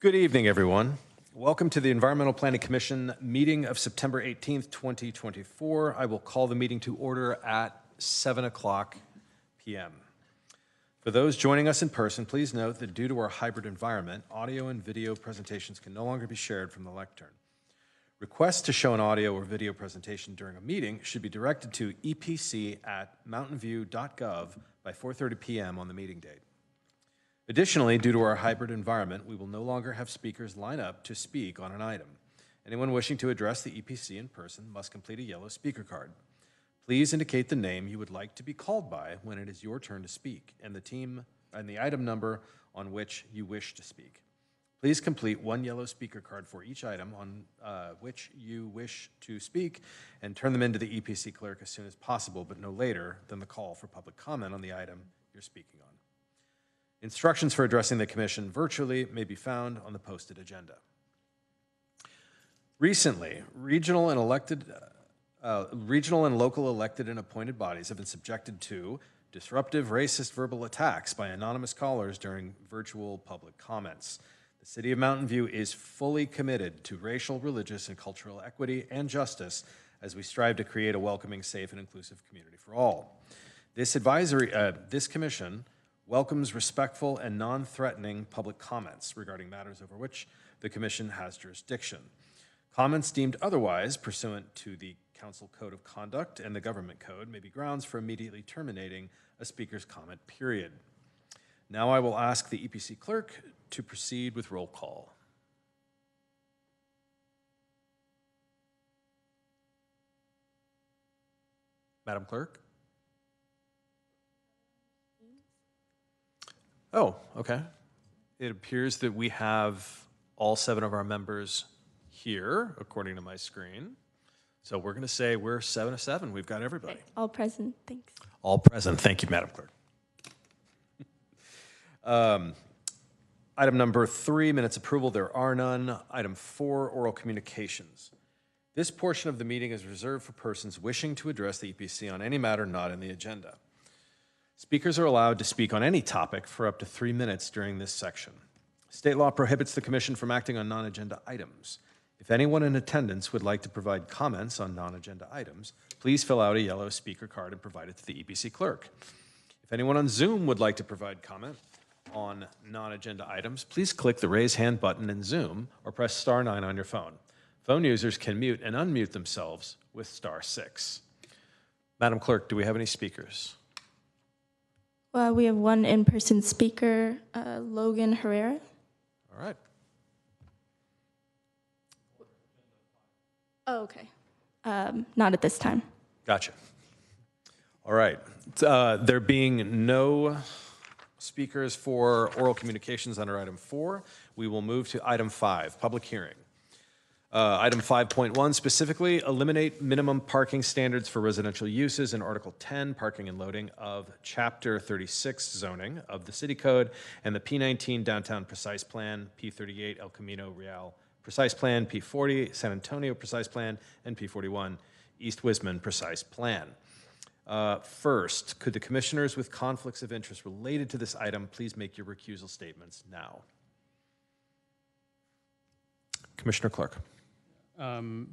Good evening, everyone. Welcome to the Environmental Planning Commission meeting of September 18th, 2024. I will call the meeting to order at 7 o'clock p.m. For those joining us in person, please note that due to our hybrid environment, audio and video presentations can no longer be shared from the lectern. Requests to show an audio or video presentation during a meeting should be directed to epc@mountainview.gov by 4:30 p.m. on the meeting date. Additionally, due to our hybrid environment, we will no longer have speakers line up to speak on an item. Anyone wishing to address the EPC in person must complete a yellow speaker card. Please indicate the name you would like to be called by when it is your turn to speak, and the item number on which you wish to speak. Please complete one yellow speaker card for each item on which you wish to speak, and turn them into the EPC clerk as soon as possible, but no later than the call for public comment on the item you're speaking on. Instructions for addressing the commission virtually may be found on the posted agenda. Recently, regional and local elected and appointed bodies have been subjected to disruptive racist verbal attacks by anonymous callers during virtual public comments. The City of Mountain View is fully committed to racial, religious, and cultural equity and justice as we strive to create a welcoming, safe, and inclusive community for all. This commission welcomes respectful and non-threatening public comments regarding matters over which the Commission has jurisdiction. Comments deemed otherwise pursuant to the Council Code of Conduct and the Government Code may be grounds for immediately terminating a speaker's comment period. Now I will ask the EPC clerk to proceed with roll call. Madam Clerk? Oh, okay. It appears that we have all 7 of our members here, according to my screen. So we're going to say we're 7 of 7. We've got everybody. Okay. All present, thanks. All present. Thank you, Madam Clerk. Item number 3, minutes approval. There are none. Item 4, oral communications. This portion of the meeting is reserved for persons wishing to address the EPC on any matter not in the agenda. Speakers are allowed to speak on any topic for up to 3 minutes during this section. State law prohibits the Commission from acting on non-agenda items. If anyone in attendance would like to provide comments on non-agenda items, please fill out a yellow speaker card and provide it to the EPC clerk. If anyone on Zoom would like to provide comment on non-agenda items, please click the raise hand button in Zoom or press *9 on your phone. Phone users can mute and unmute themselves with *6. Madam Clerk, do we have any speakers? Well, we have one in-person speaker, Logan Herrera. All right. Oh, okay. Not at this time. Gotcha. All right. There being no speakers for oral communications under item 4, we will move to item 5, public hearing. Item 5.1 specifically, eliminate minimum parking standards for residential uses in Article 10, parking and loading of Chapter 36 zoning of the City Code and the P19 Downtown Precise Plan, P38 El Camino Real Precise Plan, P40 San Antonio Precise Plan, and P41 East Wisman Precise Plan. First, could the commissioners with conflicts of interest related to this item please make your recusal statements now? Commissioner Clark.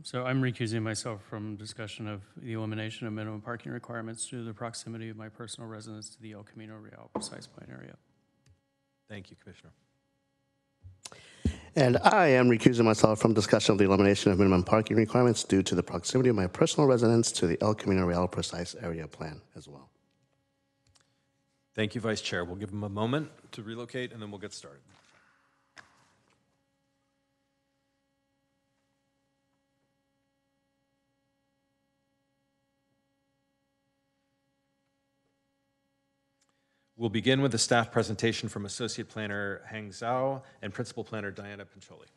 So I'm recusing myself from discussion of the elimination of minimum parking requirements due to the proximity of my personal residence to the El Camino Real Precise Plan area. Thank you, Commissioner. And I am recusing myself from discussion of the elimination of minimum parking requirements due to the proximity of my personal residence to the El Camino Real Precise Area Plan as well. Thank you, Vice Chair. We'll give him a moment to relocate and then we'll get started. We'll begin with the staff presentation from Associate Planner Hang Zhao and Principal Planner Diana Pincholi.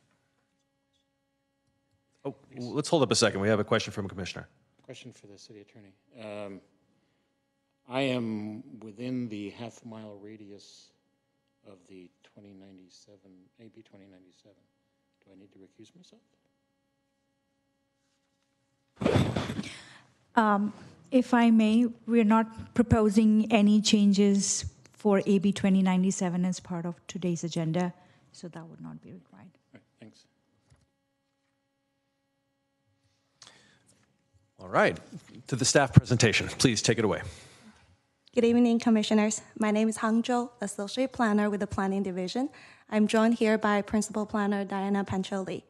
Oh, let's hold up a second. We have a question from a commissioner. Question for the city attorney. I am within the half-mile radius of the 2097, AB 2097. Do I need to recuse myself? If I may, we're not proposing any changes for AB 2097 as part of today's agenda. so that would not be required. Right, thanks. All right, to the staff presentation. Please take it away. Good evening, Commissioners. My name is Hang Zhou, Associate Planner with the Planning Division. I'm joined here by Principal Planner Diana Pancholi.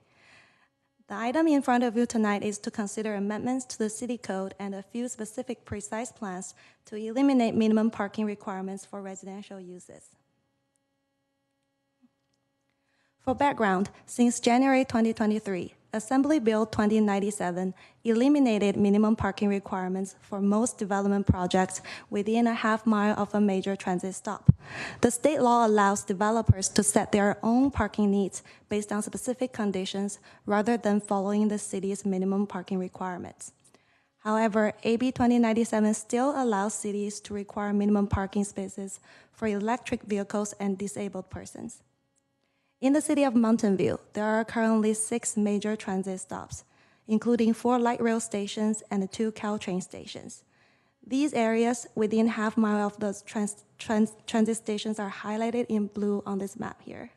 The item in front of you tonight is to consider amendments to the City Code and a few specific precise plans to eliminate minimum parking requirements for residential uses. For background, since January 2023, Assembly Bill 2097 eliminated minimum parking requirements for most development projects within a half-mile of a major transit stop. The state law allows developers to set their own parking needs based on specific conditions rather than following the city's minimum parking requirements. However, AB 2097 still allows cities to require minimum parking spaces for electric vehicles and disabled persons. In the city of Mountain View, there are currently 6 major transit stops, including 4 light rail stations and 2 Caltrain stations. These areas within half-mile of the transit stations are highlighted in blue on this map here.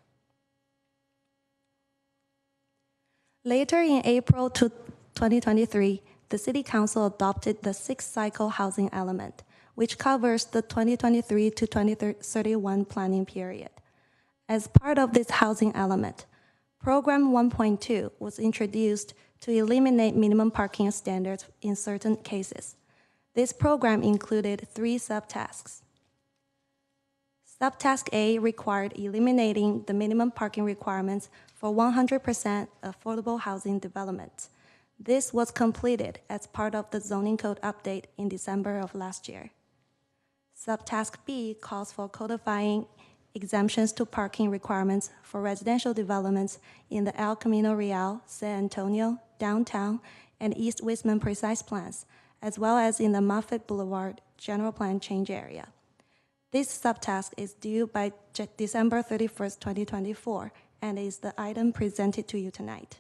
Later in April 2023, the City Council adopted the 6-cycle housing element, which covers the 2023 to 2031 planning period. As part of this housing element, Program 1.2 was introduced to eliminate minimum parking standards in certain cases. This program included 3 subtasks. Subtask A required eliminating the minimum parking requirements for 100% affordable housing development. This was completed as part of the zoning code update in December of last year. Subtask B calls for codifying exemptions to parking requirements for residential developments in the El Camino Real, San Antonio, Downtown, and East Wisman precise plans, as well as in the Moffett Boulevard general plan change area. This subtask is due by December 31st, 2024, and is the item presented to you tonight.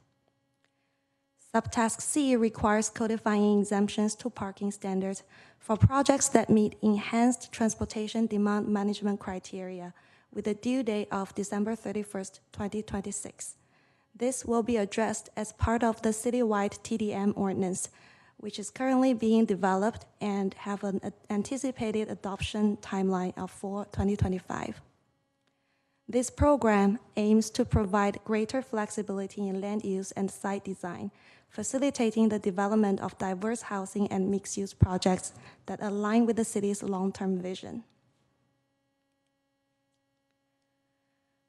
Subtask C requires codifying exemptions to parking standards for projects that meet enhanced transportation demand management criteria with a due date of December 31st, 2026. This will be addressed as part of the citywide TDM ordinance, which is currently being developed and have an anticipated adoption timeline of 2025. This program aims to provide greater flexibility in land use and site design, facilitating the development of diverse housing and mixed-use projects that align with the city's long-term vision.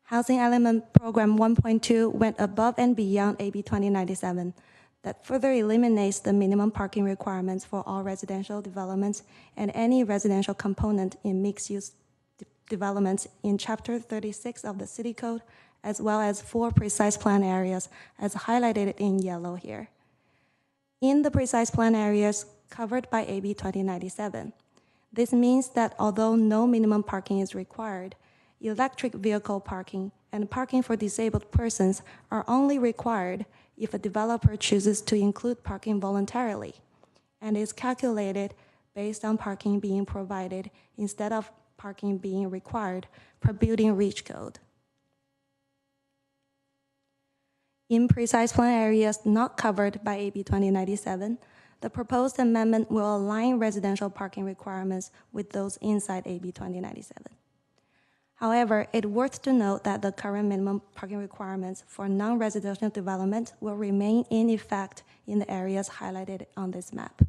Housing Element Program 1.2 went above and beyond AB 2097 that further eliminates the minimum parking requirements for all residential developments and any residential component in mixed-use developments in Chapter 36 of the City Code, as well as 4 precise plan areas as highlighted in yellow here. In the precise plan areas covered by AB 2097, this means that although no minimum parking is required, electric vehicle parking and parking for disabled persons are only required if a developer chooses to include parking voluntarily and is calculated based on parking being provided instead of parking being required per building reach code. In precise plan areas not covered by AB 2097, the proposed amendment will align residential parking requirements with those inside AB 2097. However, it's worth to note that the current minimum parking requirements for non-residential development will remain in effect in the areas highlighted on this map.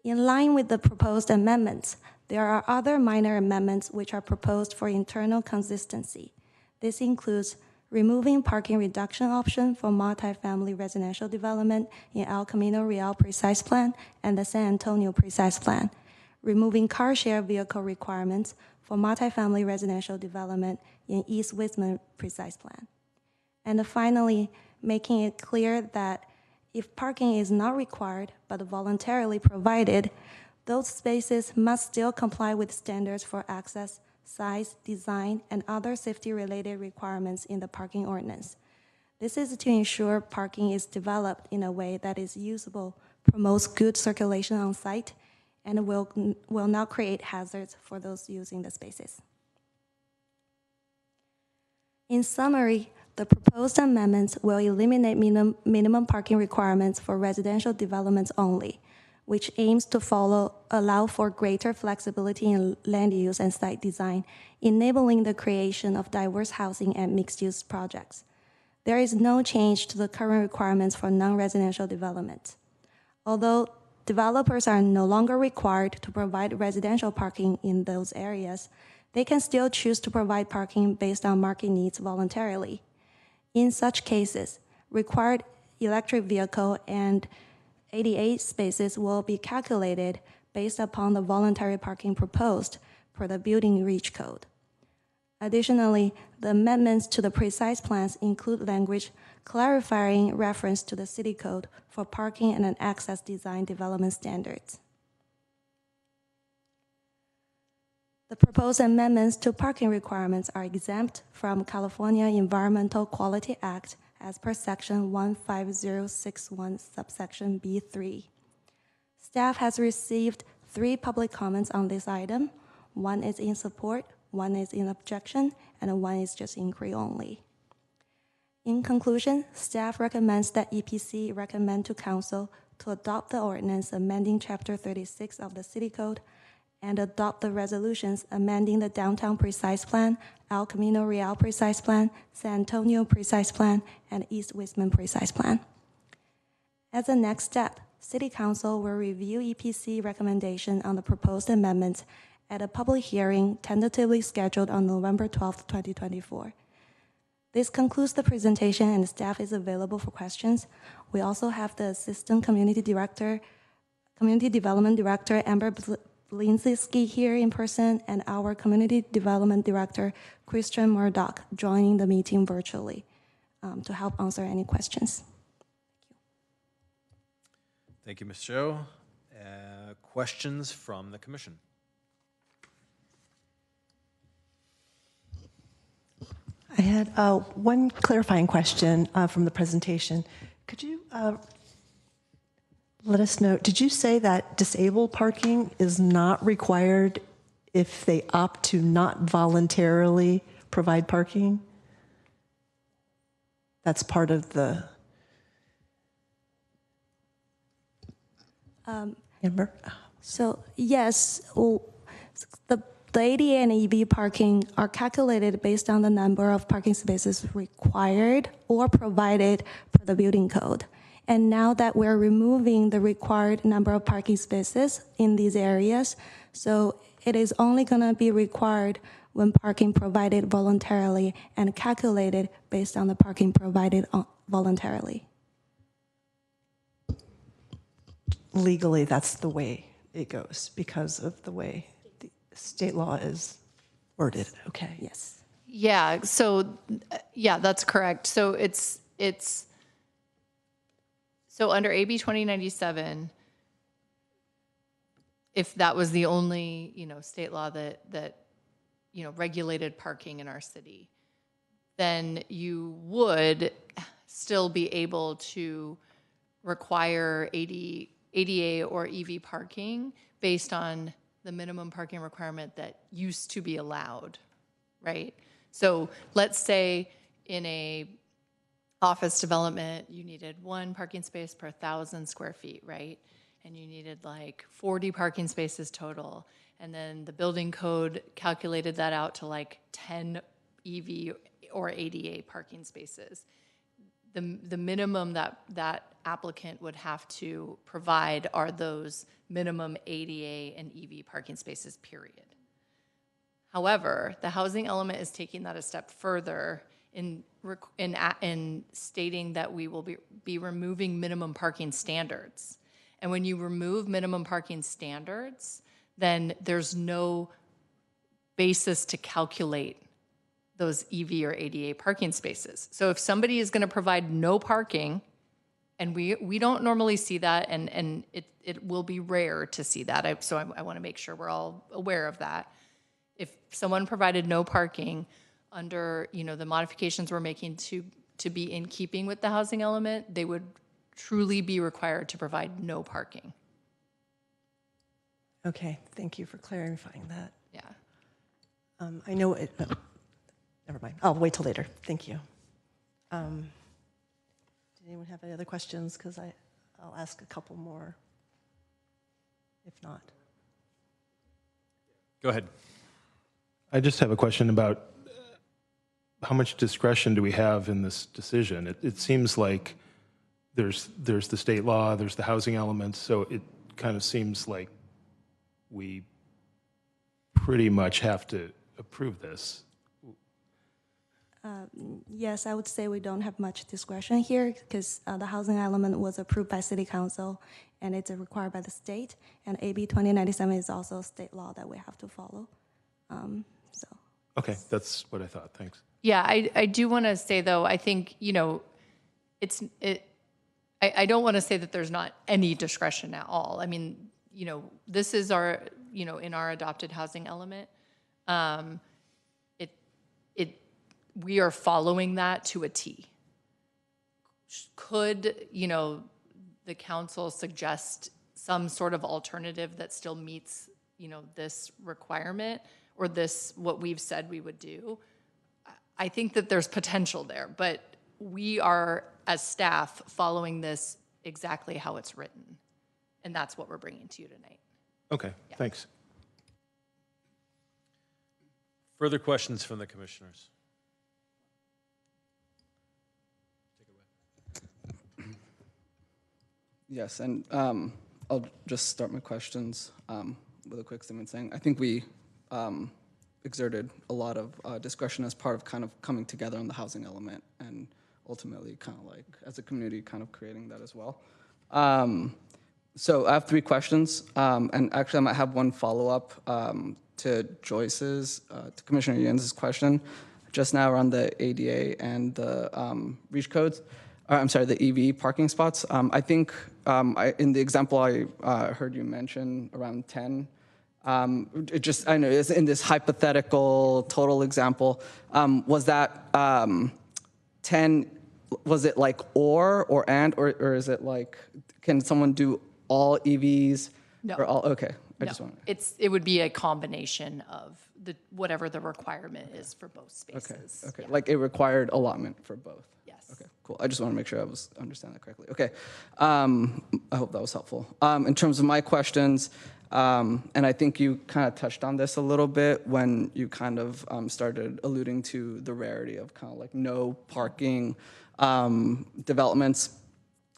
In line with the proposed amendments, there are other minor amendments which are proposed for internal consistency. This includes removing parking reduction option for multifamily residential development in El Camino Real Precise Plan and the San Antonio Precise Plan, removing car share vehicle requirements for multifamily residential development in East Wisman Precise Plan. And finally, making it clear that if parking is not required but voluntarily provided, those spaces must still comply with standards for access, size, design, and other safety-related requirements in the parking ordinance. This is to ensure parking is developed in a way that is usable, promotes good circulation on site, and will not create hazards for those using the spaces. In summary, the proposed amendments will eliminate minimum parking requirements for residential developments only, which aims to allow for greater flexibility in land use and site design, enabling the creation of diverse housing and mixed-use projects. There is no change to the current requirements for non-residential development. Although developers are no longer required to provide residential parking in those areas, they can still choose to provide parking based on market needs voluntarily. In such cases, required electric vehicle and ADA spaces will be calculated based upon the voluntary parking proposed per the Building Reach Code. Additionally, the amendments to the precise plans include language clarifying reference to the City Code for parking and an access design development standards. The proposed amendments to parking requirements are exempt from California Environmental Quality Act as per section 15061 subsection B3. Staff has received 3 public comments on this item. 1 is in support, 1 is in objection, and 1 is just inquiry only. In conclusion, staff recommends that EPC recommend to Council to adopt the ordinance amending Chapter 36 of the City Code and adopt the resolutions amending the Downtown Precise Plan, El Camino Real Precise Plan, San Antonio Precise Plan, and East Wisman Precise Plan. As a next step, City Council will review EPC recommendation on the proposed amendments at a public hearing tentatively scheduled on November 12, 2024. This concludes the presentation, and the staff is available for questions. We also have the Assistant Community Development Director, Amber Blinzinski, here in person, and our Community Development Director, Christian Murdoch, joining the meeting virtually to help answer any questions. Thank you, Ms. Zhou. Questions from the commission? I had one clarifying question from the presentation. Could you let us know, did you say that disabled parking is not required if they opt to not voluntarily provide parking? That's part of the... Amber? So yes, the ADA and EV parking are calculated based on the number of parking spaces required or provided per the building code. And now that we're removing the required number of parking spaces in these areas, so it is only going to be required when parking provided voluntarily and calculated based on the parking provided voluntarily. Legally, that's the way it goes because of the way the state law is worded. Okay. Yes. Yeah. So, yeah, that's correct. So it's so under AB 2097, if that was the only state law that regulated parking in our city, then you would still be able to require ADA or EV parking based on the minimum parking requirement that used to be allowed, right? So let's say in a office development, you needed 1 parking space per 1,000 square feet, right? And you needed like 40 parking spaces total. And then the building code calculated that out to like 10 EV or ADA parking spaces. The minimum that applicant would have to provide are those minimum ADA and EV parking spaces, period. However, the housing element is taking that a step further in stating that we will be removing minimum parking standards. And when you remove minimum parking standards, then there's no basis to calculate those EV or ADA parking spaces. So if somebody is going to provide no parking, and we don't normally see that, and it will be rare to see that, so I want to make sure we're all aware of that. If someone provided no parking under the modifications we're making to be in keeping with the housing element, they would truly be required to provide no parking. Okay, thank you for clarifying that. Yeah. I know Never mind. I'll wait till later. Thank you. Did anyone have any other questions? Because I'll ask a couple more, if not. Go ahead. I just have a question about how much discretion do we have in this decision? It seems like there's the state law, there's the housing element, so it kind of seems like we pretty much have to approve this. Yes, I would say we don't have much discretion here because the housing element was approved by City Council and it's required by the state. And AB 2097 is also state law that we have to follow. So. Okay, that's what I thought. Thanks. Yeah, I do want to say though, I think, I don't want to say that there's not any discretion at all. I mean, this is our, in our adopted housing element, we are following that to a T. Could, the council suggest some sort of alternative that still meets, this requirement or this, what we've said we would do? I think that there's potential there, but we are, as staff, following this exactly how it's written. And that's what we're bringing to you tonight. Okay, thanks. Further questions from the commissioners? Yes, and I'll just start my questions with a quick statement saying I think we exerted a lot of discretion as part of kind of coming together on the housing element and ultimately kind of like as a community kind of creating that as well. So I have 3 questions, and actually I might have one follow-up to Joyce's, to Commissioner Yenz's question just now around the ADA and the reach codes. I'm sorry, the EV parking spots. I think in the example I heard you mention around 10, I know it's in this hypothetical total example, was that 10, was it like or is it like, can someone do all EVs? No. Or all, okay, I No, just want it would be a combination of whatever the requirement is for both spaces. Okay, Yeah. like it required allotment for both. Yes. Okay, cool. I just want to make sure I was understand that correctly. Okay, I hope that was helpful. In terms of my questions, and I think you kind of touched on this a little bit when you kind of started alluding to the rarity of kind of like no parking developments.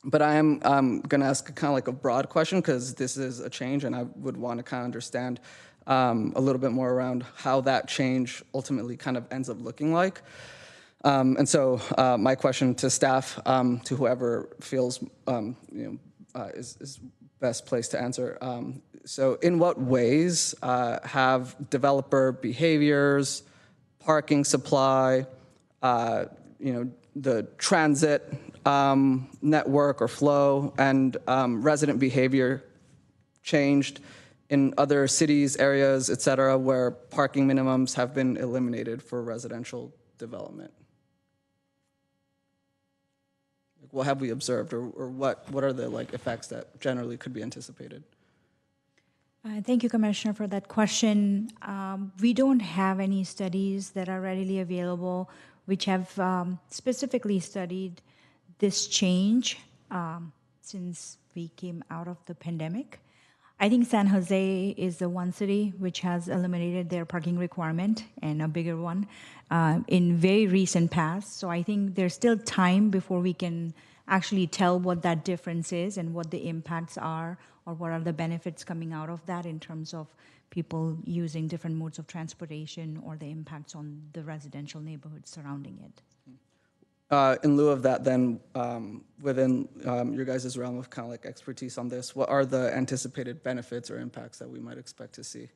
But I am going to ask kind of like a broad question because this is a change and I would want to kind of understand a little bit more around how that change ultimately kind of ends up looking like. And so my question to staff, to whoever feels is best placed to answer. So in what ways have developer behaviors, parking supply, the transit network or flow, and resident behavior changed in other cities, areas, et cetera, where parking minimums have been eliminated for residential development? What have we observed, or what are the like effects that generally could be anticipated? Thank you, Commissioner, for that question. We don't have any studies that are readily available which have specifically studied this change since we came out of the pandemic. I think San Jose is the one city which has eliminated their parking requirement, and a bigger one, in very recent past. So I think there's still time before we can actually tell what that difference is and what the impacts are, or what are the benefits coming out of that in terms of people using different modes of transportation or the impacts on the residential neighborhoods surrounding it. In lieu of that, then, within your guys' realm of kind of like expertise on this, what are the anticipated benefits or impacts that we might expect to see?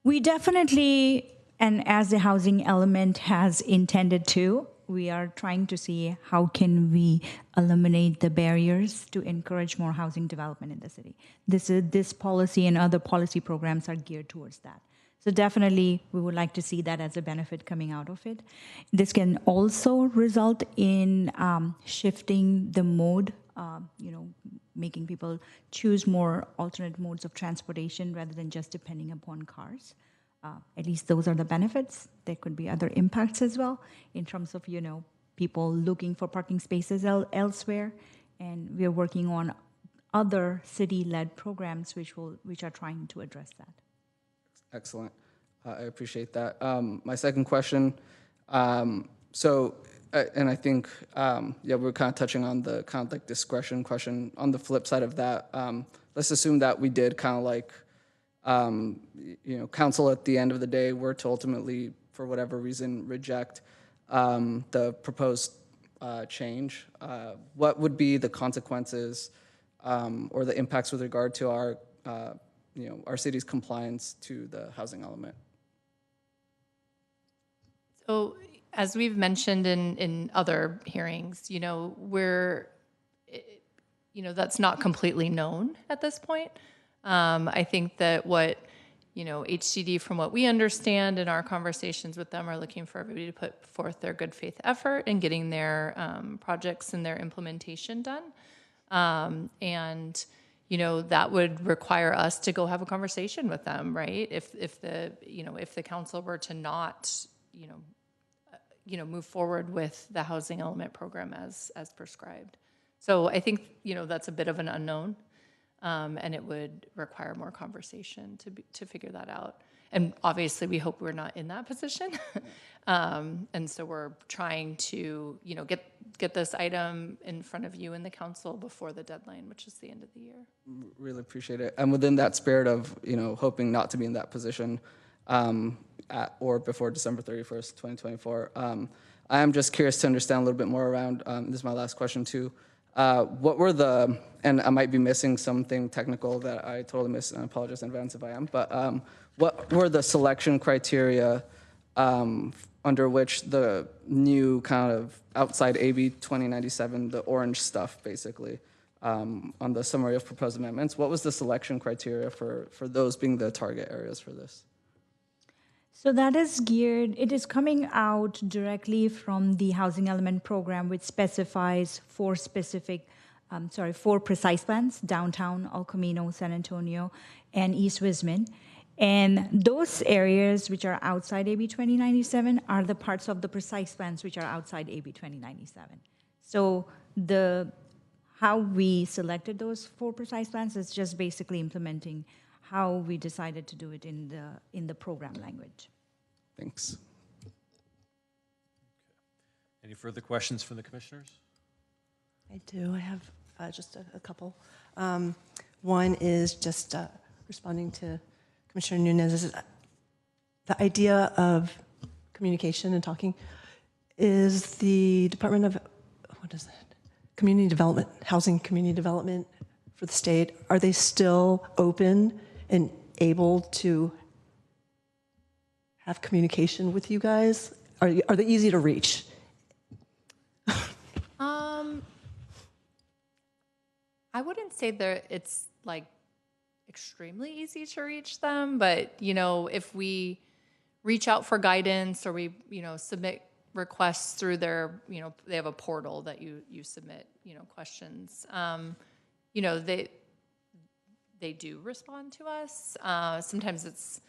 We definitely, and as the housing element has intended to, we are trying to see how can we eliminate the barriers to encourage more housing development in the city. This policy and other policy programs are geared towards that. So definitely, we would like to see that as a benefit coming out of it. This can also result in shifting the mode, making people choose more alternate modes of transportation rather than just depending upon cars. At least those are the benefits. There could be other impacts as well in terms of, people looking for parking spaces elsewhere. And we're working on other city-led programs which are trying to address that. Excellent. I appreciate that. My second question, and I think, we're kind of touching on the kind of like discretion question. On the flip side of that, let's assume that we did kind of like, council at the end of the day were to ultimately, for whatever reason, reject the proposed change. What would be the consequences or the impacts with regard to our city's compliance to the housing element? So, as we've mentioned in other hearings, that's not completely known at this point. I think that what, HCD, from what we understand in our conversations with them, are looking for everybody to put forth their good faith effort in getting their projects and their implementation done. That would require us to go have a conversation with them, right? If the council were to not, move forward with the housing element program as prescribed. So I think, that's a bit of an unknown, and it would require more conversation to figure that out. And obviously, we hope we're not in that position. And so we're trying to, get this item in front of you and the council before the deadline, which is the end of the year. Really appreciate it. And within that spirit of, hoping not to be in that position at or before December 31st, 2024, I am just curious to understand a little bit more around, this is my last question too, what were and I might be missing something technical that I totally missed, and I apologize in advance if I am, but what were the selection criteria under which the new kind of outside AB 2097, the orange stuff basically, on the summary of proposed amendments, what was the selection criteria for those being the target areas for this? So that is geared, it is coming out directly from the housing element program, which specifies four precise plans: downtown, El Camino, San Antonio, and East Wisman. And those areas which are outside AB 2097 are the parts of the precise plans which are outside AB 2097. So how we selected those four precise plans is just basically implementing how we decided to do it in the program language. Thanks. Any further questions from the commissioners? I do. I have just a couple. One is just responding to Commissioner Nunez. The idea of communication and talking, is the Department of, Community Development, Housing Community Development for the state, are they still open and able to have communication with you guys? Are they easy to reach? I wouldn't say that it's like extremely easy to reach them, but if we reach out for guidance or we submit requests through their they have a portal that you submit questions, they do respond to us. Sometimes it's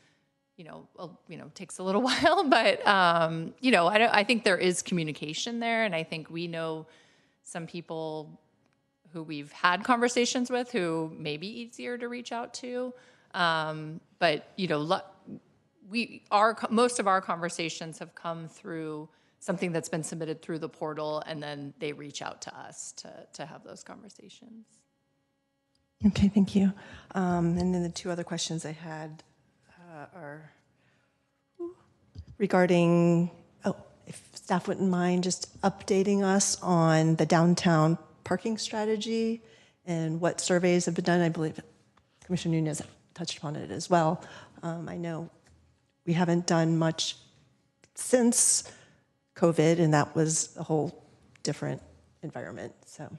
takes a little while, but I think there is communication there, and I think we know some people who we've had conversations with who may be easier to reach out to. But most of our conversations have come through something that's been submitted through the portal, and then they reach out to us to have those conversations. Okay, thank you. And then the two other questions I had are regarding, if staff wouldn't mind just updating us on the downtown parking strategy and what surveys have been done. I believe Commissioner Nunez touched upon it as well. I know we haven't done much since COVID, and that was a whole different environment. So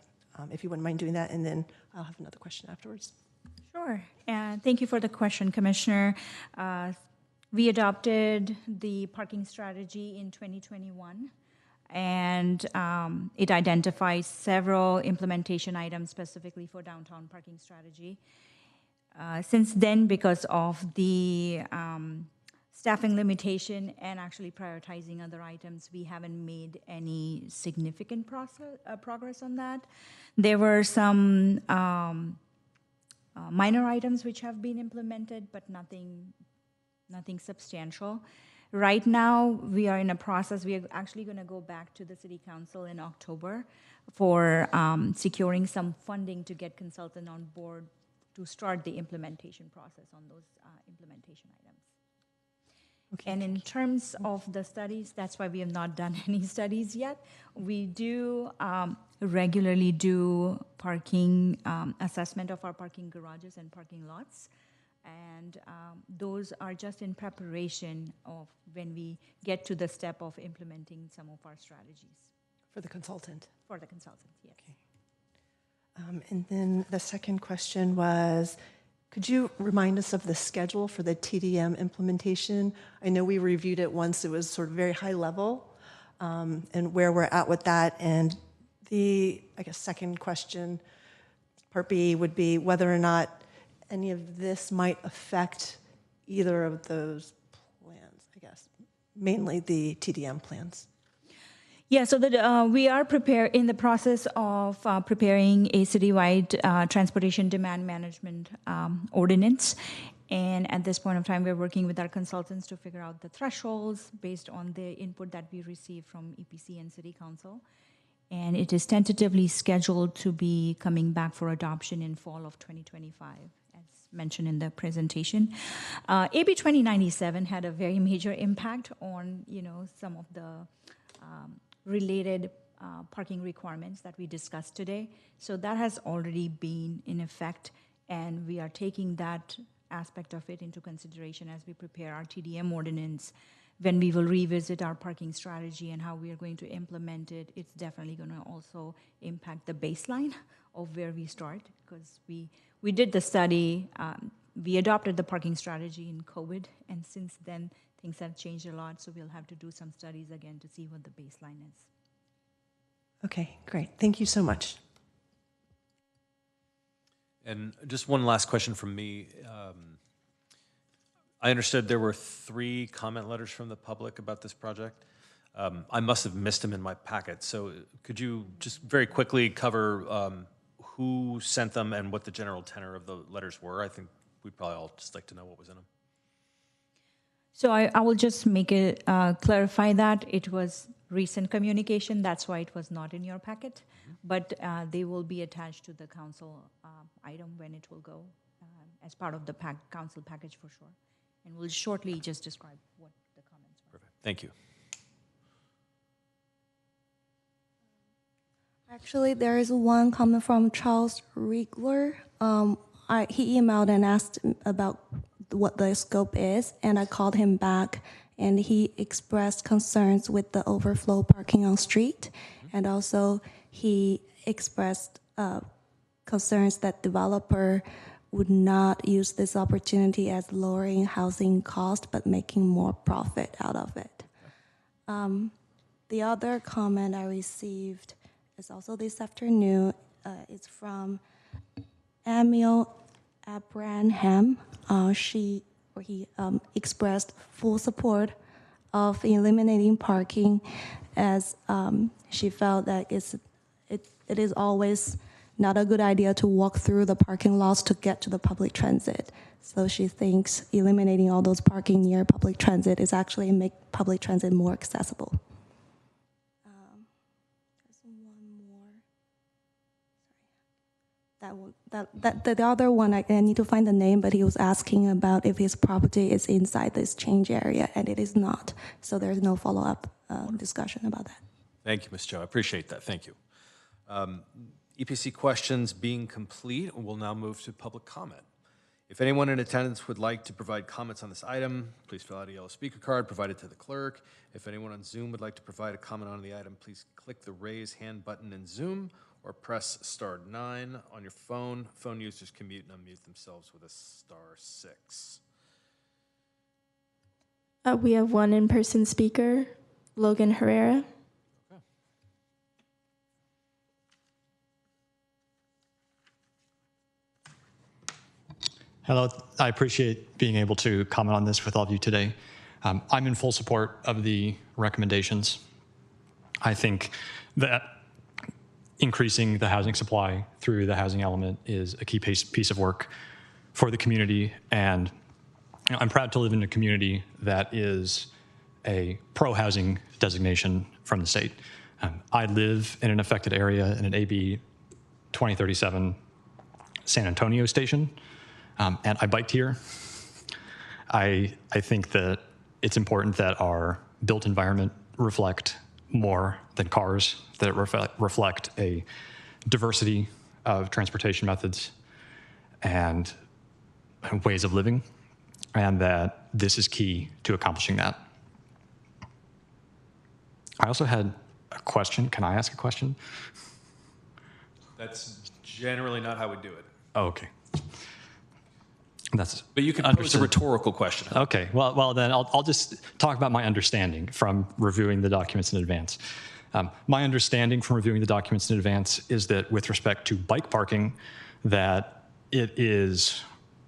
if you wouldn't mind doing that, and then I'll have another question afterwards. Sure. And thank you for the question, Commissioner. We adopted the parking strategy in 2021, and it identifies several implementation items specifically for downtown parking strategy. Since then, because of the staffing limitation and actually prioritizing other items, we haven't made any significant progress on that. There were some minor items which have been implemented, but nothing substantial. Right now, we are in a process. We are actually going to go back to the City Council in October for securing some funding to get consultant on board to start the implementation process on those implementation items. Okay, And in terms of the studies, that's why we have not done any studies yet. We do regularly do parking assessment of our parking garages and parking lots. And those are just in preparation of when we get to the step of implementing some of our strategies. For the consultant. For the consultant, yes. Okay. And then the second question was, could you remind us of the schedule for the TDM implementation? I know we reviewed it once. It was sort of very high level, and where we're at with that. And the, I guess, second question, part B, would be whether or not any of this might affect either of those plans, I guess, mainly the TDM plans. Yeah, so that we are in the process of preparing a citywide transportation demand management ordinance. And at this point of time, we're working with our consultants to figure out the thresholds based on the input that we receive from EPC and City Council. And it is tentatively scheduled to be coming back for adoption in fall of 2025, as mentioned in the presentation. AB 2097 had a very major impact on, some of the related parking requirements that we discussed today. So that has already been in effect, and we are taking that aspect of it into consideration as we prepare our TDM ordinance. When we will revisit our parking strategy and how we are going to implement it, it's definitely going to also impact the baseline of where we start, because we did the study, we adopted the parking strategy in COVID, and since then things have changed a lot, so we'll have to do some studies again to see what the baseline is. Okay, great. Thank you so much. And just one last question from me. I understood there were 3 comment letters from the public about this project. I must have missed them in my packet. So could you just very quickly cover who sent them and what the general tenor of the letters were? I think we'd probably all just like to know what was in them. So I will just make it clarify that it was recent communication. That's why it was not in your packet. But they will be attached to the council item when it will go as part of the council package for sure. And we'll shortly just describe what the comments are. Perfect. Thank you. Actually, there is one comment from Charles Riegler. He emailed and asked about what the scope is, and I called him back, and he expressed concerns with the overflow parking on street, and also he expressed concerns that developer would not use this opportunity as lowering housing cost, but making more profit out of it. The other comment I received is also this afternoon. It's from Emil Abraham. He expressed full support of eliminating parking, as she felt that it is always not a good idea to walk through the parking lots to get to the public transit. So she thinks eliminating all those parking near public transit is actually make public transit more accessible. There's one more. The other one, I need to find the name, but he was asking about if his property is inside this change area, and it is not. So there's no follow-up discussion about that. Thank you, Ms. Cho. I appreciate that. Thank you. EPC questions being complete, we'll now move to public comment. If anyone in attendance would like to provide comments on this item, please fill out a yellow speaker card provided to the clerk. If anyone on Zoom would like to provide a comment on the item, please click the raise hand button in Zoom or press *9 on your phone. Phone users can mute and unmute themselves with a *6. We have one in-person speaker, Logan Herrera. Hello, I appreciate being able to comment on this with all of you today. I'm in full support of the recommendations. I think that increasing the housing supply through the housing element is a key piece of work for the community. And I'm proud to live in a community that is a pro-housing designation from the state. I live in an affected area in an AB 2037 San Antonio station, and I biked here. I think that it's important that our built environment reflect more than cars, that it reflect a diversity of transportation methods and ways of living, and that this is key to accomplishing that. I also had a question. Can I ask a question? That's generally not how we do it. Oh, okay. That's But you can pose a rhetorical question. Okay. Well, then I'll just talk about my understanding from reviewing the documents in advance. My understanding from reviewing the documents in advance is that with respect to bike parking, that it is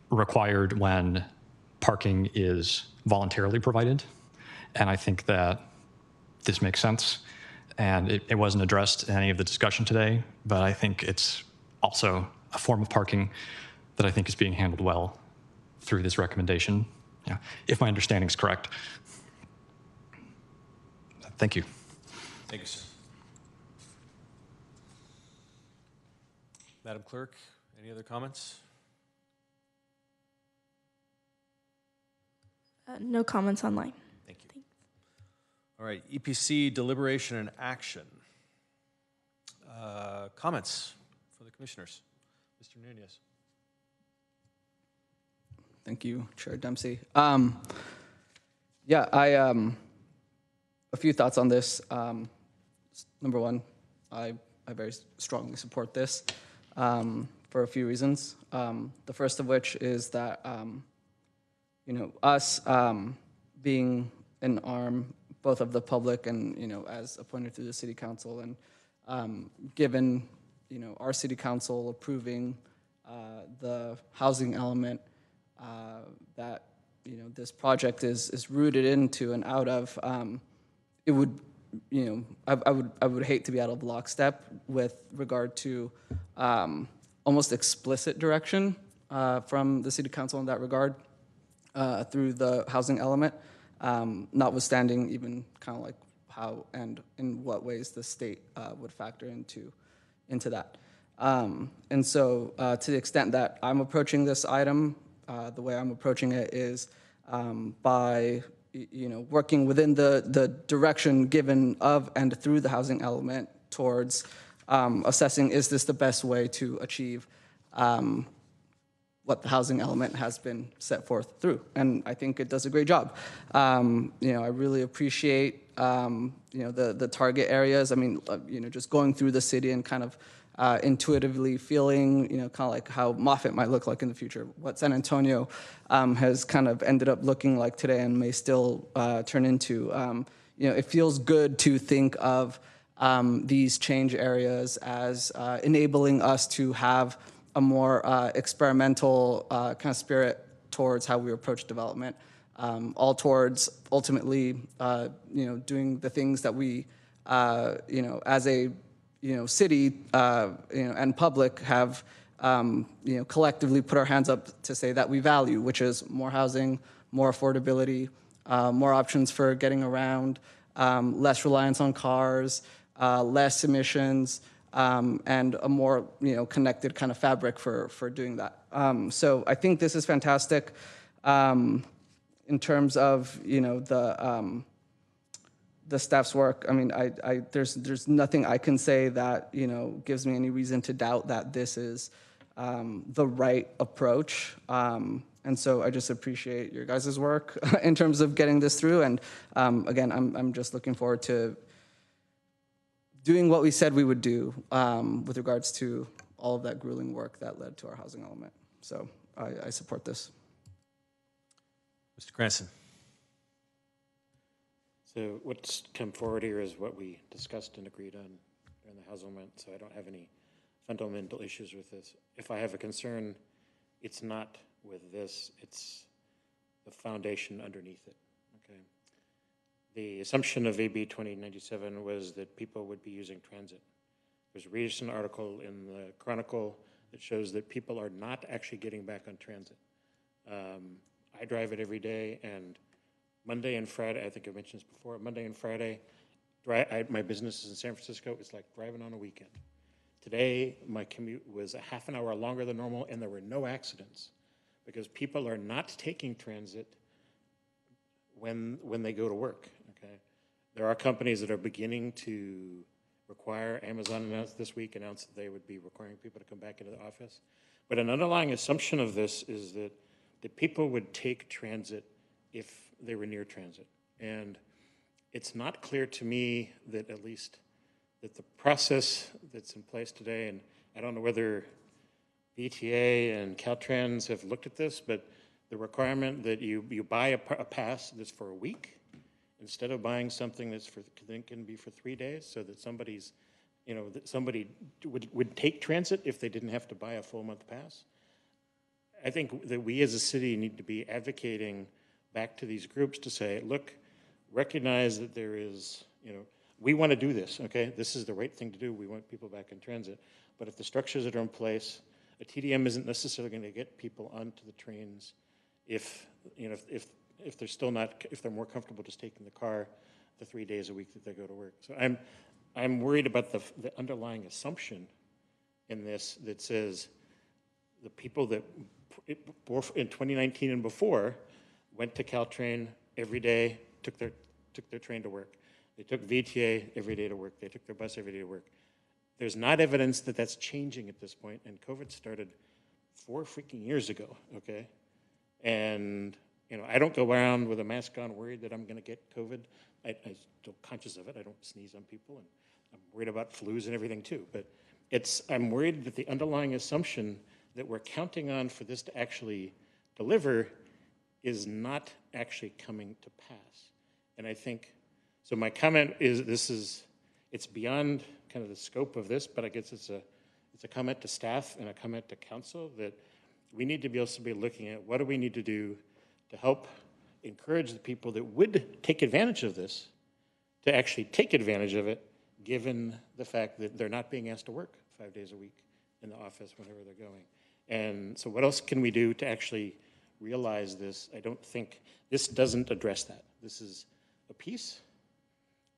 required when parking is voluntarily provided. And I think that this makes sense. And it wasn't addressed in any of the discussion today, but I think it's also a form of parking that I think is being handled well through this recommendation, if my understanding is correct. Thank you. Thank you, sir. Madam Clerk, any other comments? No comments online. Thank you. All right, EPC deliberation and action. Comments for the commissioners? Mr. Nunez. Thank you, Chair Dempsey. A few thoughts on this. Number one, I very strongly support this for a few reasons. The first of which is that, us being an arm both of the public and, as appointed through the city council, and given, our city council approving the housing element that this project is rooted into and out of, it would, I would hate to be out of lockstep with regard to almost explicit direction from the city council in that regard through the housing element, notwithstanding even kind of like how and in what ways the state would factor into that. And so to the extent that I'm approaching this item, the way I'm approaching it is by working within the direction given of and through the housing element towards assessing, is this the best way to achieve what the housing element has been set forth through? And I think it does a great job. I really appreciate the target areas. I mean, just going through the city and kind of intuitively feeling, kind of like how Moffett might look like in the future, what San Antonio has kind of ended up looking like today and may still turn into. It feels good to think of these change areas as enabling us to have a more experimental kind of spirit towards how we approach development, all towards ultimately, doing the things that we, as a city, and public have, collectively put our hands up to say that we value, which is more housing, more affordability, more options for getting around, less reliance on cars, less emissions, and a more connected kind of fabric for doing that. So I think this is fantastic in terms of the staff's work. I mean, there's nothing I can say that gives me any reason to doubt that this is the right approach. And so I just appreciate your guys' work in terms of getting this through. And again, I'm just looking forward to doing what we said we would do with regards to all of that grueling work that led to our housing element. So I support this. Mr. Cranston. So what's come forward here is what we discussed and agreed on during the housing element, so I don't have any fundamental issues with this. If I have a concern, it's not with this, it's the foundation underneath it, okay? The assumption of AB 2097 was that people would be using transit. There's a recent article in the Chronicle that shows that people are not actually getting back on transit. I drive it every day, and Monday and Friday, I think I mentioned this before, Monday and Friday, my business is in San Francisco, it's like driving on a weekend. Today, my commute was a half an hour longer than normal, and there were no accidents because people are not taking transit when they go to work, okay? There are companies that are beginning to require, Amazon announced this week, announced that they would be requiring people to come back into the office. But an underlying assumption of this is that people would take transit if they were near transit. And it's not clear to me that at least that the process that's in place today, and I don't know whether VTA and Caltrans have looked at this, but the requirement that you buy a pass that's for a week instead of buying something that's can be for 3 days, so that somebody's, that somebody would take transit if they didn't have to buy a full month pass. I think that we as a city need to be advocating back to these groups to say, look, recognize that there is, we want to do this, okay? This is the right thing to do. We want people back in transit. But if the structures that are in place, a TDM isn't necessarily going to get people onto the trains if they're still not, if they're more comfortable just taking the car the 3 days a week that they go to work. So I'm worried about the underlying assumption in this that says the people that in 2019 and before went to Caltrain every day, took their train to work. They took VTA every day to work. They took their bus every day to work. There's not evidence that that's changing at this point, and COVID started 4 freaking years ago, okay? And I don't go around with a mask on worried that I'm going to get COVID. I'm still conscious of it. I don't sneeze on people, and I'm worried about flus and everything too. But I'm worried that the underlying assumption that we're counting on for this to actually deliver is not actually coming to pass. And I think, so my comment is it's beyond kind of the scope of this, but I guess it's a comment to staff and a comment to council that we need to be also be looking at what do we need to do to help encourage the people that would take advantage of this to actually take advantage of it, given the fact that they're not being asked to work 5 days a week in the office whenever they're going. And so what else can we do to actually realize this? I don't think, this doesn't address that. This is a piece,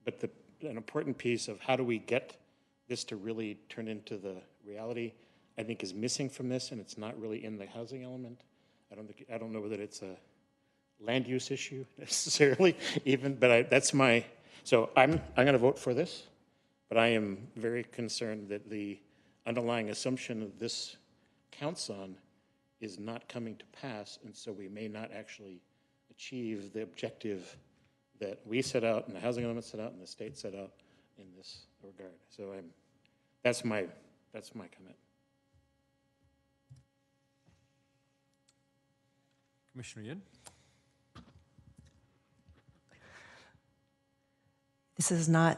but an important piece of how do we get this to really turn into the reality, I think is missing from this, and it's not really in the housing element. I don't know whether it's a land use issue necessarily even, but so I'm going to vote for this, but I am very concerned that the underlying assumption of this counts on is not coming to pass, and so we may not actually achieve the objective that we set out and the housing element set out and the state set out in this regard. So that's my comment. Commissioner Yin? This is not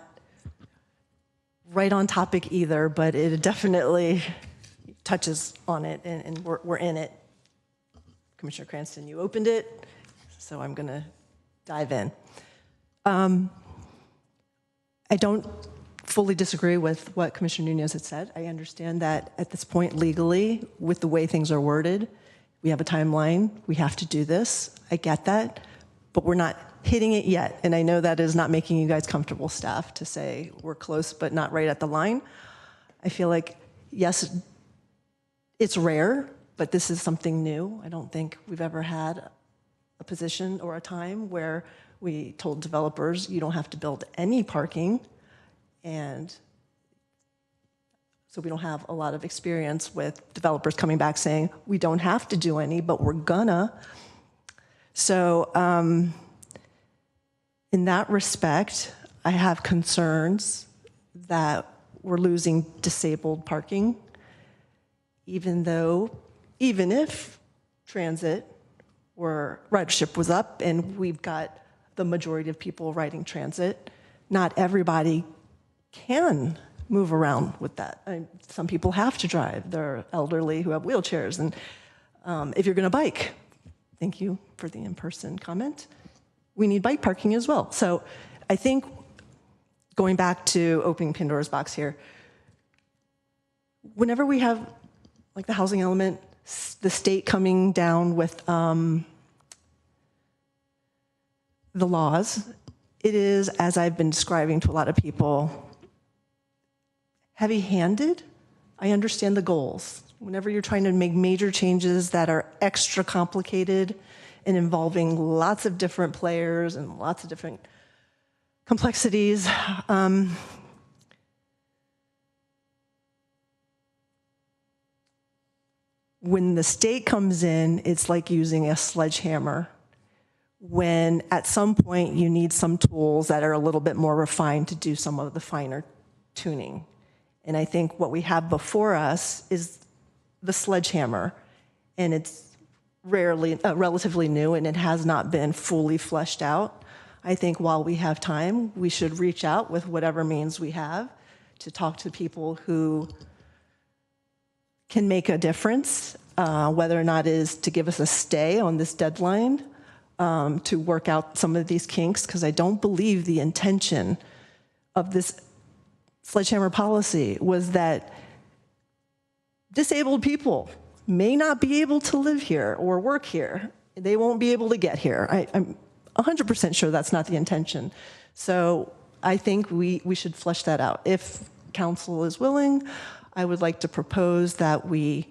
right on topic either, but it definitely touches on it, and we're in it. Commissioner Cranston, you opened it, so I'm going to dive in. I don't fully disagree with what Commissioner Nunez had said. I understand that at this point legally, with the way things are worded, we have a timeline, we have to do this. I get that, but we're not hitting it yet. And I know that is not making you guys comfortable, staff, to say we're close but not right at the line. I feel like, yes, it's rare, but this is something new. I don't think we've ever had a position or a time where we told developers you don't have to build any parking, and so we don't have a lot of experience with developers coming back saying we don't have to do any, but we're gonna. So in that respect, I have concerns that we're losing disabled parking, even if transit or ridership was up and we've got the majority of people riding transit, not everybody can move around with that. Some people have to drive. They're elderly who have wheelchairs. And if you're going to bike, thank you for the in-person comment, we need bike parking as well. So I think going back to opening Pandora's box here, whenever we have like the housing element, the state coming down with the laws, it is, as I've been describing to a lot of people, heavy-handed. I understand the goals. Whenever you're trying to make major changes that are extra complicated and involving lots of different players and lots of different complexities, when the state comes in, it's like using a sledgehammer. When at some point you need some tools that are a little bit more refined to do some of the finer tuning. And I think what we have before us is the sledgehammer, and it's relatively new, and it has not been fully fleshed out. I think while we have time, we should reach out with whatever means we have to talk to people who can make a difference, whether or not it is to give us a stay on this deadline, to work out some of these kinks, because I don't believe the intention of this sledgehammer policy was that disabled people may not be able to live here or work here. They won't be able to get here. I'm 100% sure that's not the intention. So I think we should flesh that out. If council is willing, I would like to propose that we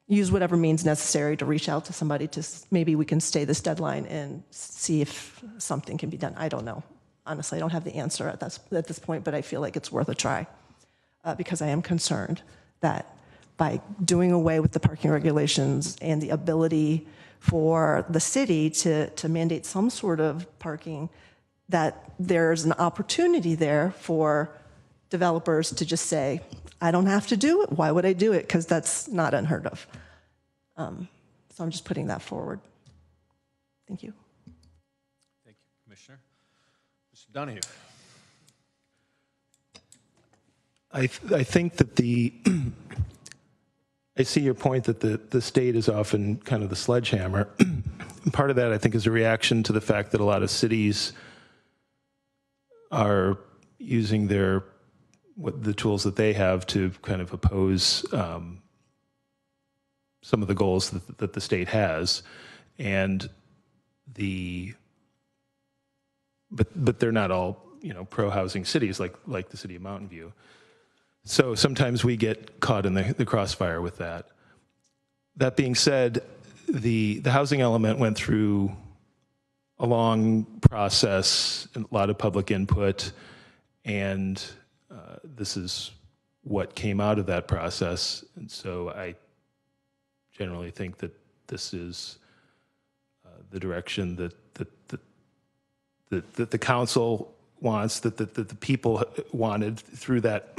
use whatever means necessary to reach out to somebody to maybe we can stay this deadline and see if something can be done. I don't know. Honestly, I don't have the answer at this point, but I feel like it's worth a try because I am concerned that by doing away with the parking regulations and the ability for the city to mandate some sort of parking, that there's an opportunity there for developers to just say, I don't have to do it. Why would I do it? Because that's not unheard of. So I'm just putting that forward. Thank you. Thank you, Commissioner. Mr. Donahue. I think that I see your point that the state is often kind of the sledgehammer. Part of that, I think, is a reaction to the fact that a lot of cities are using the tools that they have to kind of oppose some of the goals that the state has, but they're not all pro-housing cities like the city of Mountain View. So sometimes we get caught in the crossfire with that. That being said, the housing element went through a long process, a lot of public input, and this is what came out of that process. And so I generally think that this is the direction that the council wants, that the people wanted through that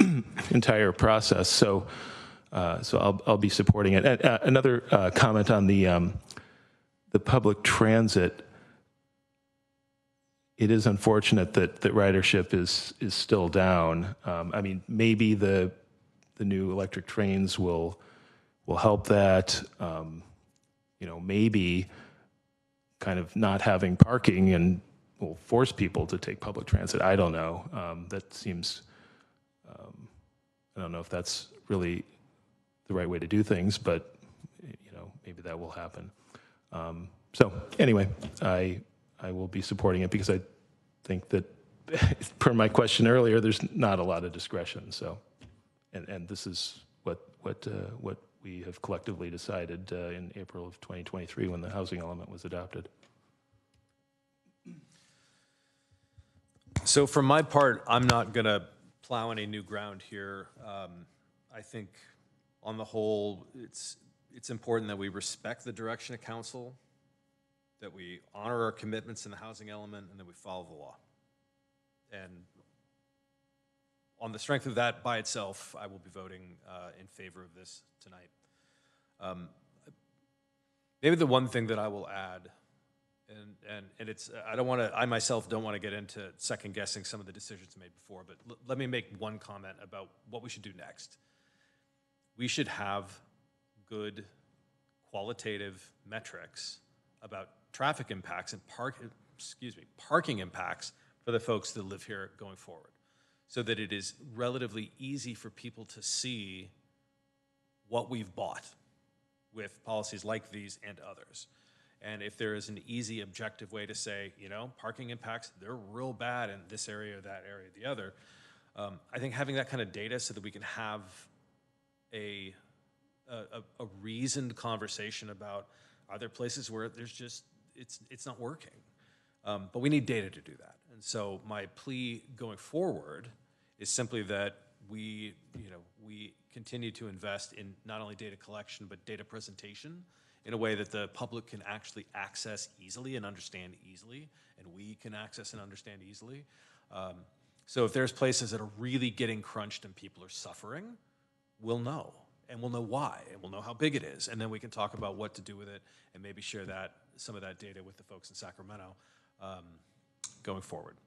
entire process. So I'll be supporting it. Another comment on the public transit. It is unfortunate that ridership is still down. I mean, maybe the new electric trains will help that. Maybe kind of not having parking and will force people to take public transit. I don't know. That seems, I don't know if that's really the right way to do things, but maybe that will happen. So anyway, I will be supporting it because I think that, per my question earlier, there's not a lot of discretion. So, and this is what we have collectively decided in April of 2023 when the housing element was adopted. So for my part, I'm not going to plow any new ground here. I think on the whole, it's important that we respect the direction of council, that we honor our commitments in the housing element, and that we follow the law. And on the strength of that by itself, I will be voting in favor of this tonight. Maybe the one thing that I will add, and it's, I myself don't want to get into second guessing some of the decisions made before, but let me make one comment about what we should do next. We should have good qualitative metrics about traffic impacts and parking impacts for the folks that live here going forward, so that it is relatively easy for people to see what we've bought with policies like these and others. And if there is an easy, objective way to say, you know, parking impacts, they're real bad in this area, that area, the other, I think having that kind of data so that we can have a reasoned conversation about, are there places where there's just, it's not working? But we need data to do that. And so my plea going forward is simply that we continue to invest in not only data collection, but data presentation in a way that the public can actually access easily and understand easily, and we can access and understand easily. So if there's places that are really getting crunched and people are suffering, we'll know, and we'll know why, and we'll know how big it is, and then we can talk about what to do with it and maybe share some of that data with the folks in Sacramento going forward.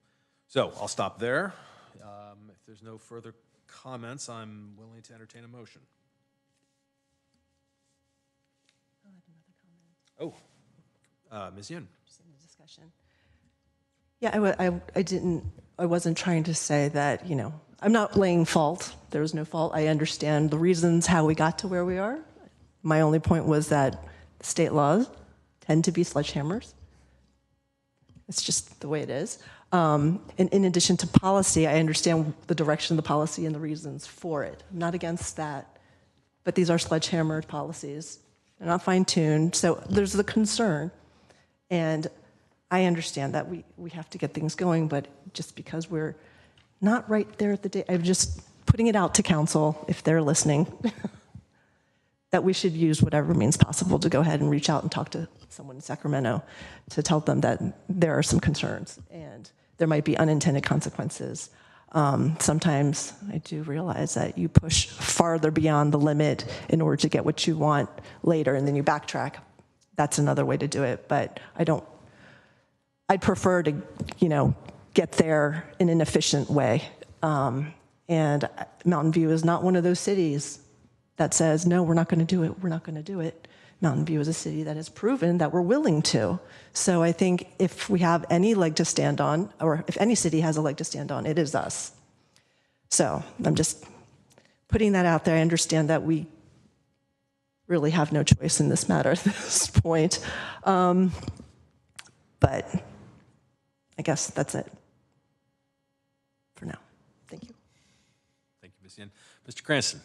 So I'll stop there. If there's no further comments, I'm willing to entertain a motion. Oh, Ms. Yun. Just in the discussion. Yeah, I wasn't trying to say that, you know, I'm not laying fault. There was no fault. I understand the reasons how we got to where we are. My only point was that state laws tend to be sledgehammers. It's just the way it is. And in addition to policy, I understand the direction of the policy and the reasons for it. I'm not against that, but these are sledgehammer policies. They're not fine-tuned, so there's the concern. And I understand that we have to get things going, but just because we're not right there at the day, I'm just putting it out to council, if they're listening, that we should use whatever means possible to go ahead and reach out and talk to someone in Sacramento to tell them that there are some concerns and there might be unintended consequences. Sometimes I do realize that you push farther beyond the limit in order to get what you want later, and then you backtrack. That's another way to do it, but I'd prefer to, you know, get there in an efficient way. And Mountain View is not one of those cities that says, no, we're not going to do it, we're not going to do it. Mountain View is a city that has proven that we're willing to. So I think if we have any leg to stand on, or if any city has a leg to stand on, it is us. So I'm just putting that out there. I understand that we really have no choice in this matter at this point. But I guess that's it for now. Thank you. Thank you, Ms. Yin. Mr. Cranston.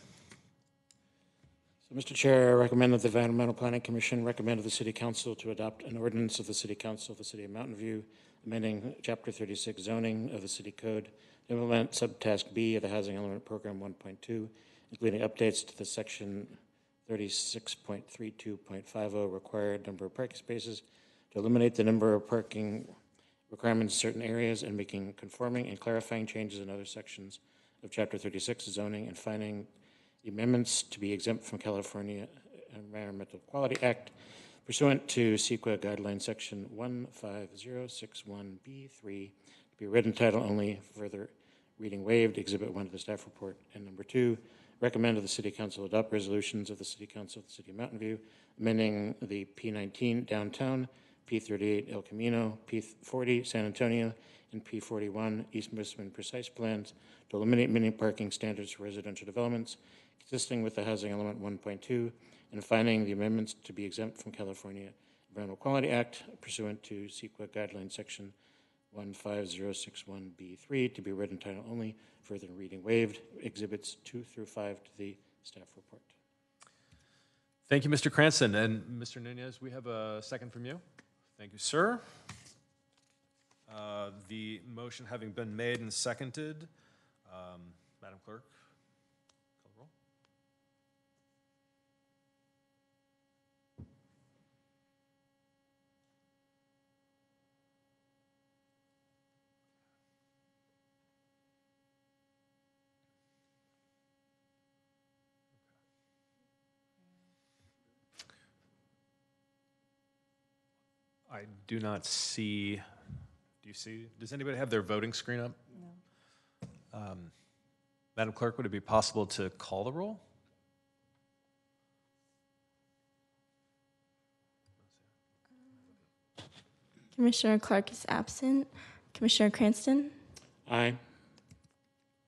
So, Mr. Chair, I recommend that the Environmental Planning Commission recommend to the City Council to adopt an ordinance of the City Council of the City of Mountain View, amending Chapter 36 zoning of the City Code to implement Subtask B of the Housing Element Program 1.2, including updates to the Section 36.32.50 required number of parking spaces to eliminate the number of parking requirements in certain areas and making conforming and clarifying changes in other sections of Chapter 36 zoning and finding the amendments to be exempt from California Environmental Quality Act pursuant to CEQA Guideline Section 15061B3 to be read in title only, further reading waived, Exhibit 1 to the staff report. And number 2, recommend that the City Council adopt resolutions of the City Council of the City of Mountain View amending the P19 downtown, P38 El Camino, P40 San Antonio, and P41 East Richmond precise plans to eliminate minimum parking standards for residential developments consisting with the Housing Element 1.2 and finding the amendments to be exempt from California Environmental Quality Act pursuant to CEQA Guideline Section 15061B3 to be read in title only, further reading waived, Exhibits 2 through 5 to the staff report. Thank you, Mr. Cranston. And Mr. Nunez, we have a second from you. Thank you, sir. The motion having been made and seconded, Madam Clerk, call the roll. I do not see, do you see, does anybody have their voting screen up? No. Madam Clerk, would it be possible to call the roll? Commissioner Clark is absent. Commissioner Cranston? Aye.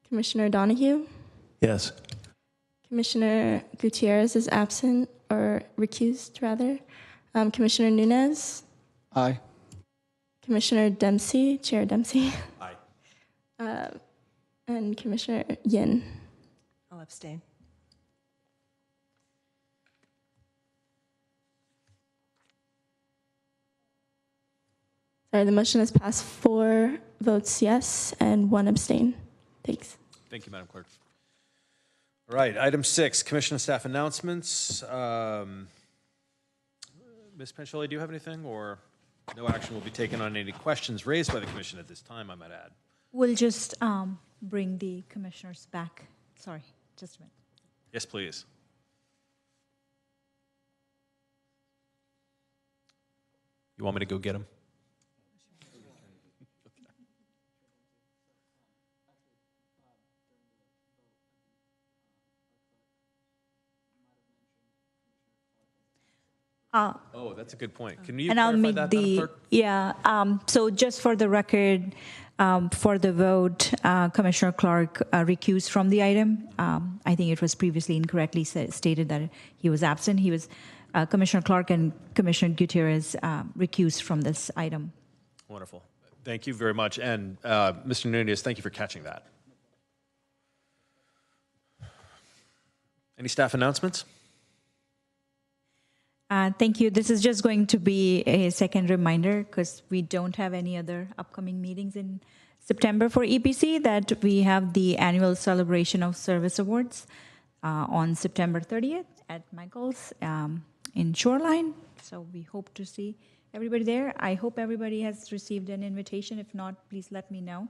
Commissioner Donahue? Yes. Commissioner Gutierrez is absent, or recused, rather. Commissioner Nunez? Aye. Commissioner Dempsey, Chair Dempsey? Aye. And Commissioner Yin? I'll abstain. Sorry, the motion has passed 4 votes yes and 1 abstain. Thanks. Thank you, Madam Clerk. All right, item 6, Commission and staff announcements. Ms. Pancelli, do you have anything, or no action will be taken on any questions raised by the commission at this time, I might add? We'll just bring the commissioners back. Sorry, just a minute. Yes, please. You want me to go get them? Oh, that's a good point. Can you And I'll clarify make that, Madam the, Clerk? yeah, so just for the record, for the vote, Commissioner Clark recused from the item. I think it was previously incorrectly stated that he was absent. He was, Commissioner Clark and Commissioner Gutierrez recused from this item. Wonderful. Thank you very much. And Mr. Nunez, thank you for catching that. Any staff announcements? Thank you. This is just going to be a second reminder because we don't have any other upcoming meetings in September for EPC, that we have the annual celebration of service awards on September 30th at Michael's in Shoreline. So we hope to see everybody there. I hope everybody has received an invitation. If not, please let me know.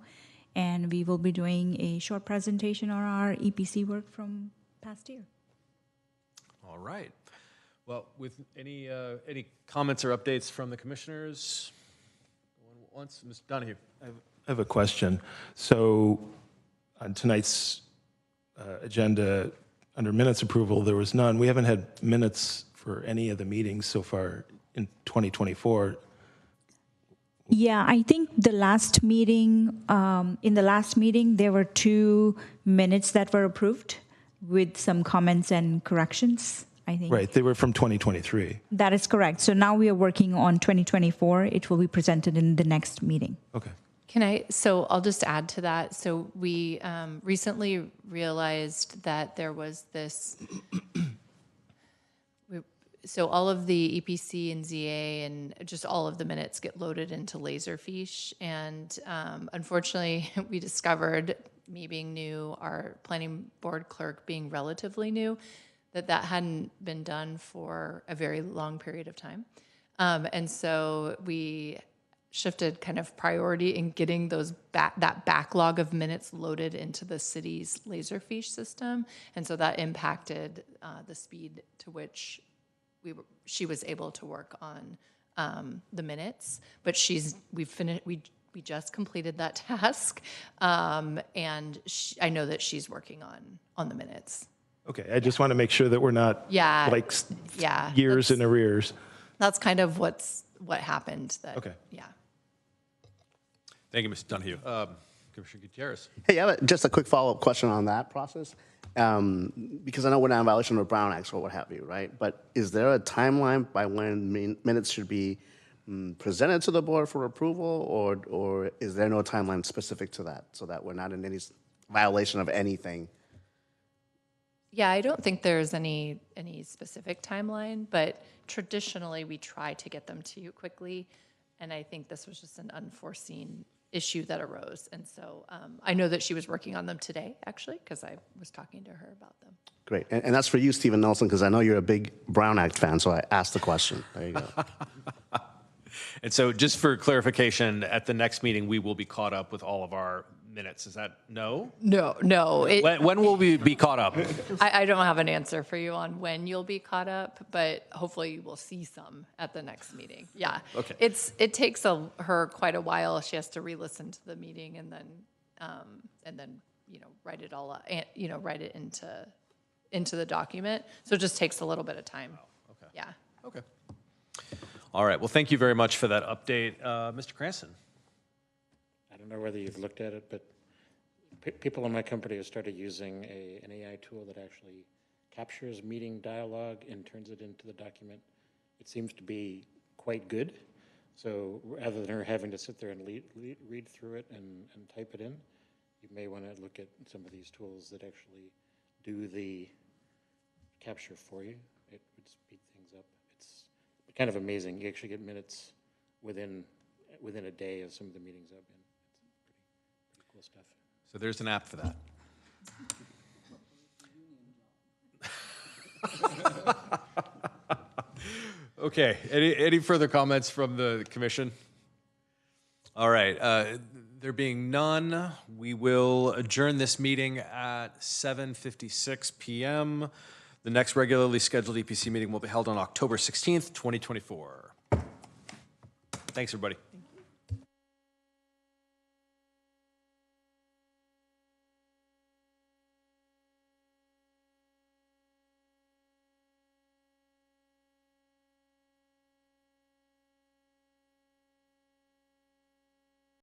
And we will be doing a short presentation on our EPC work from past year. All right. Well, with any comments or updates from the commissioners? Once, Mr. Donahue. I have a question. So on tonight's agenda, under minutes approval, there was none. We haven't had minutes for any of the meetings so far in 2024. Yeah, I think the last meeting, in the last meeting, there were 2 minutes that were approved with some comments and corrections, I think. Right, they were from 2023. That is correct. So now we are working on 2024. It will be presented in the next meeting. Okay. So I'll just add to that. So we recently realized that there was this, so all of the EPC and ZA and just all of the minutes get loaded into Laserfiche. And unfortunately, we discovered, me being new, our planning board clerk being relatively new, that hadn't been done for a very long period of time. And so we shifted kind of priority in getting those that backlog of minutes loaded into the city's Laserfiche system. And so that impacted the speed to which she was able to work on the minutes. But we just completed that task. And I know that she's working on the minutes. Okay, I just want to make sure that we're not years in arrears. That's kind of what happened. Okay. Yeah. Thank you, Mr. Donahue. Commissioner Gutierrez. Hey, I have just a quick follow-up question on that process. Because I know we're not in violation of Brown Act or what have you, right? But is there a timeline by when minutes should be presented to the board for approval, or is there no timeline specific to that, so that we're not in any violation of anything? Yeah, I don't think there's any specific timeline, but traditionally we try to get them to you quickly. And I think this was just an unforeseen issue that arose. And so I know that she was working on them today, actually, because I was talking to her about them. Great. And that's for you, Stephen Nelson, because I know you're a big Brown Act fan, so I asked the question. There you go. And so just for clarification, at the next meeting, we will be caught up with all of our minutes. Is that no? No. When will we be caught up? I don't have an answer for you on when you'll be caught up, but hopefully you will see some at the next meeting. Yeah. Okay. It takes her quite a while. She has to re-listen to the meeting and then write it all up, write it into the document. So it just takes a little bit of time. Wow. Okay. Yeah. Okay. All right, well, thank you very much for that update. Mr. Cranston? I don't know whether you've looked at it, but people in my company have started using an AI tool that actually captures meeting dialogue and turns it into the document. It seems to be quite good. So rather than having to sit there and read through it and type it in, you may want to look at some of these tools that actually do the capture for you. It would speed things up. It's kind of amazing. You actually get minutes within a day of some of the meetings I've been. It's pretty cool stuff. So there's an app for that. Okay, any further comments from the commission? All right, there being none, we will adjourn this meeting at 7:56 p.m. The next regularly scheduled EPC meeting will be held on October 16th, 2024. Thanks, everybody.